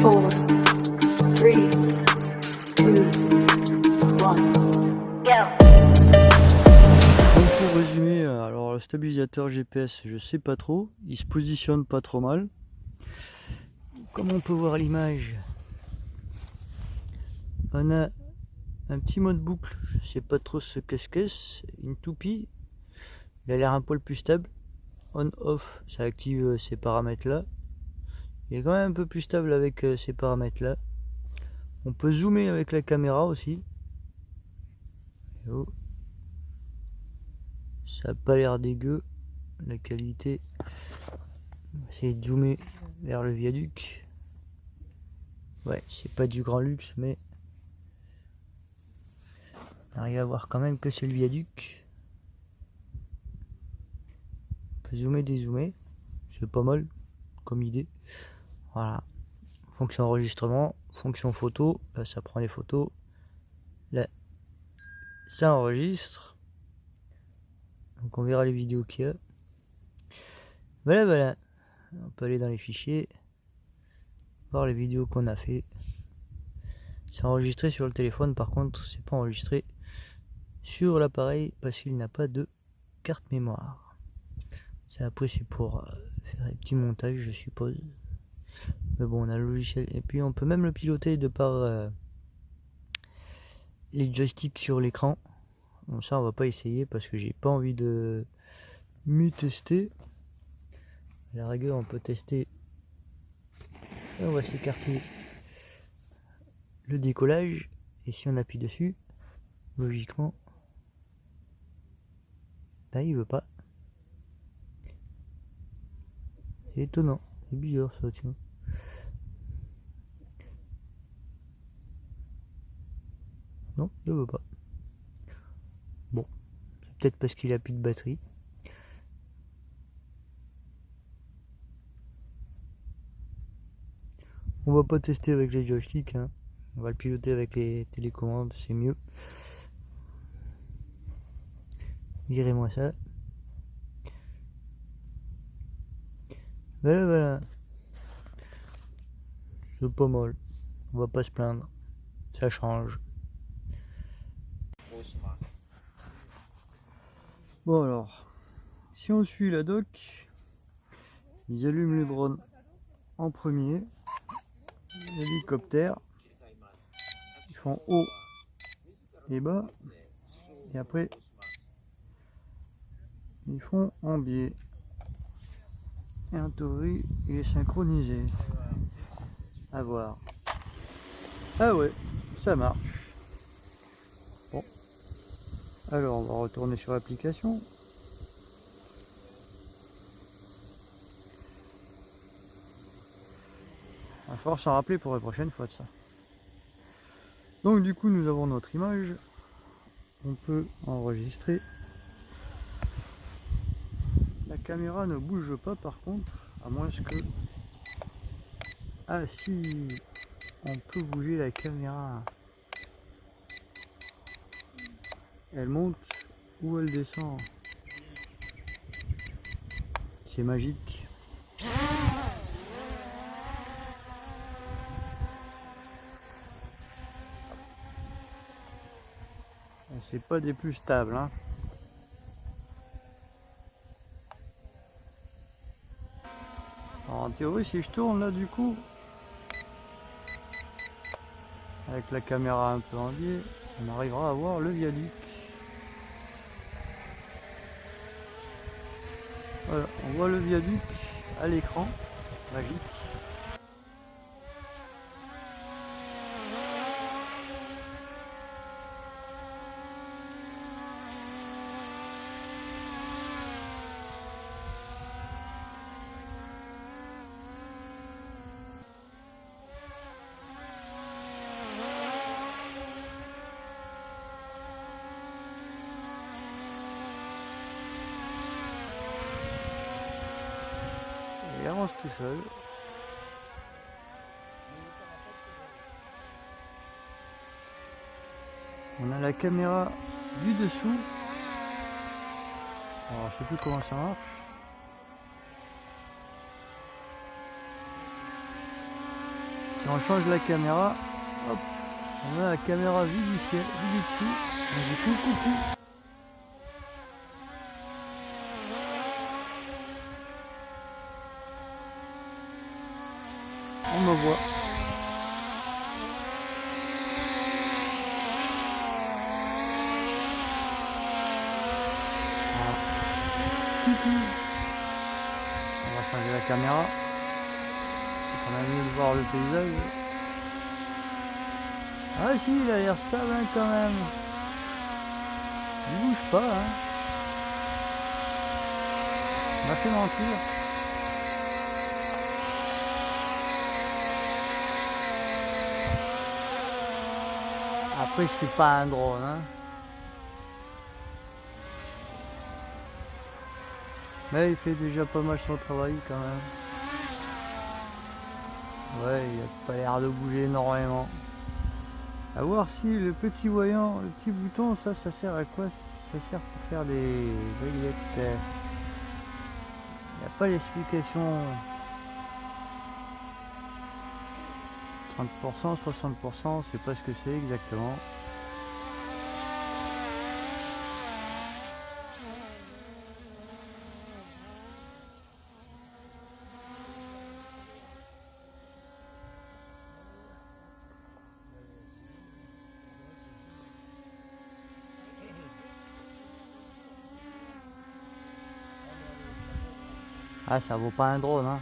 4, 3, 2, 1. Go! Donc pour résumer, alors le stabilisateur GPS, je sais pas trop, il se positionne pas trop mal. Comme on peut voir à l'image, on a un petit mode boucle, je sais pas trop ce qu'est-ce que c'est, une toupie, il a l'air un poil plus stable. On-off, ça active ces paramètres là, il est quand même un peu plus stable avec ces paramètres là. On peut zoomer avec la caméra aussi. Oh. Ça n'a pas l'air dégueu, la qualité. On va essayer de zoomer vers le viaduc. Ouais, c'est pas du grand luxe, mais on arrive à voir quand même que c'est le viaduc. On peut zoomer, dézoomer, c'est pas mal comme idée. Voilà, fonction enregistrement, fonction photo, là ça prend les photos, là ça enregistre. Donc on verra les vidéos qu'il y a. Voilà, on peut aller dans les fichiers, voir les vidéos qu'on a fait. C'est enregistré sur le téléphone, par contre c'est pas enregistré sur l'appareil parce qu'il n'a pas de carte mémoire. Ça après c'est pour faire des petits montages je suppose. Mais bon, on a le logiciel et puis on peut même le piloter de par les joysticks sur l'écran. Bon, ça on va pas essayer parce que j'ai pas envie de m'y tester. À la rigueur on peut tester. Et on va s'écarter le décollage et si on appuie dessus, logiquement, là il veut pas. C'est étonnant, c'est bizarre ça, tiens. Non, il ne veut pas. Bon, c'est peut-être parce qu'il a plus de batterie. On va pas tester avec les joysticks, hein. On va le piloter avec les télécommandes, c'est mieux. Virez-moi ça. Voilà. C'est pas mal. On va pas se plaindre. Ça change. Bon alors, si on suit la doc, ils allument les drones en premier. L'hélicoptère. Ils font haut et bas. Et après, ils font en biais. Et en théorie, il est synchronisé. À voir. Ah ouais, ça marche. Bon. Alors, on va retourner sur l'application. Il va falloir s'en rappeler pour la prochaine fois de ça. Donc du coup, nous avons notre image. On peut enregistrer. La caméra ne bouge pas par contre, à moins que... Ah si, on peut bouger la caméra. Elle monte ou elle descend. C'est magique. C'est pas des plus stables, hein. Alors, en théorie, si je tourne là du coup, avec la caméra un peu en biais, on arrivera à voir le viaduc. Voilà, on voit le viaduc à l'écran, magique. Il avance tout seul. On a la caméra du dessous. Alors je sais plus comment ça marche. Si on change la caméra, hop, on a la caméra vue du ciel, vue du dessus. On dit coucou. On me voit. Voilà. On va changer la caméra. On a mieux de voir le paysage. Ah si, il a l'air stable hein, quand même. Il bouge pas. Hein. On m'a fait mentir. Après, c'est pas un drone. Hein. Mais il fait déjà pas mal son travail quand même. Ouais, il a pas l'air de bouger énormément. À voir si le petit voyant, le petit bouton, ça sert à quoi? Ça sert pour faire des réglettes. Il n'y a pas l'explication. 30%, 60%, je sais pas ce que c'est exactement. Ah, ça vaut pas un drone, hein.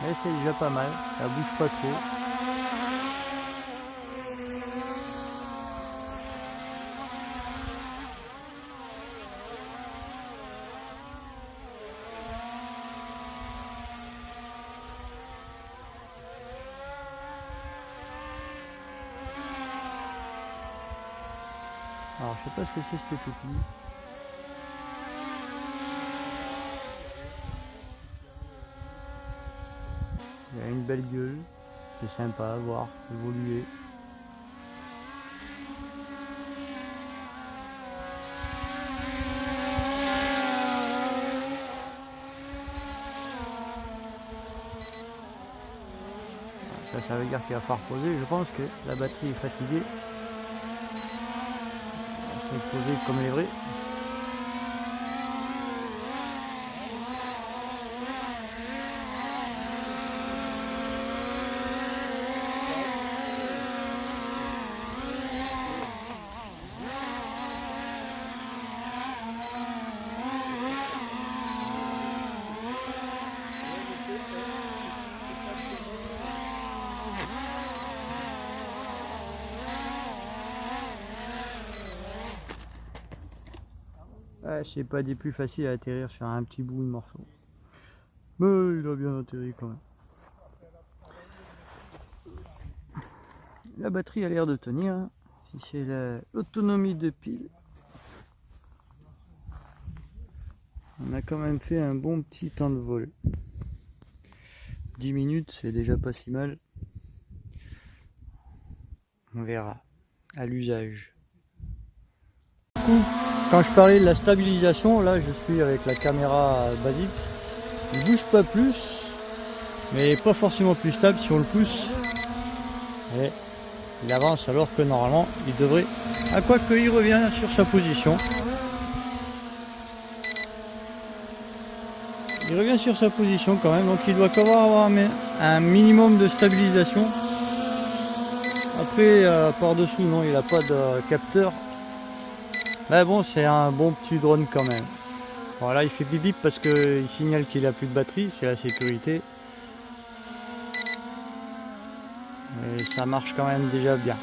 Mais c'est déjà pas mal, ça bouge pas trop. Alors je sais pas ce que c'est ce petit outil. Il a une belle gueule, c'est sympa à voir évoluer. Ça veut dire qu'il va falloir poser. Je pense que la batterie est fatiguée. Elle s'est posée comme les vrais. Ouais, c'est pas des plus faciles à atterrir sur un petit bout de morceau. Mais il a bien atterri quand même. La batterie a l'air de tenir. Hein. Si c'est l'autonomie de pile. On a quand même fait un bon petit temps de vol. 10 minutes, c'est déjà pas si mal. On verra à l'usage. Quand je parlais de la stabilisation, là je suis avec la caméra basique. Il bouge pas plus, mais pas forcément plus stable si on le pousse. Et il avance alors que normalement il devrait. À quoi qu'il revient sur sa position. Il revient sur sa position quand même, donc il doit quand même avoir un minimum de stabilisation. Après par dessous non, il n'a pas de capteur. Mais bon, c'est un bon petit drone quand même. Voilà, il fait bip bip parce qu'il signale qu'il a plus de batterie, c'est la sécurité. Et ça marche quand même déjà bien.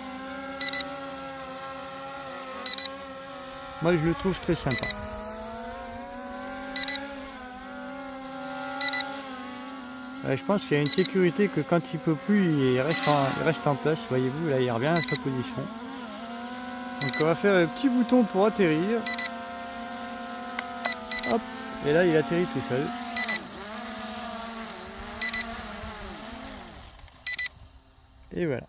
Moi je le trouve très sympa. Je pense qu'il y a une sécurité que quand il peut plus, il reste en place. Voyez-vous, là il revient à sa position. Donc on va faire un petit bouton pour atterrir. Hop, et là il atterrit tout seul. Et voilà.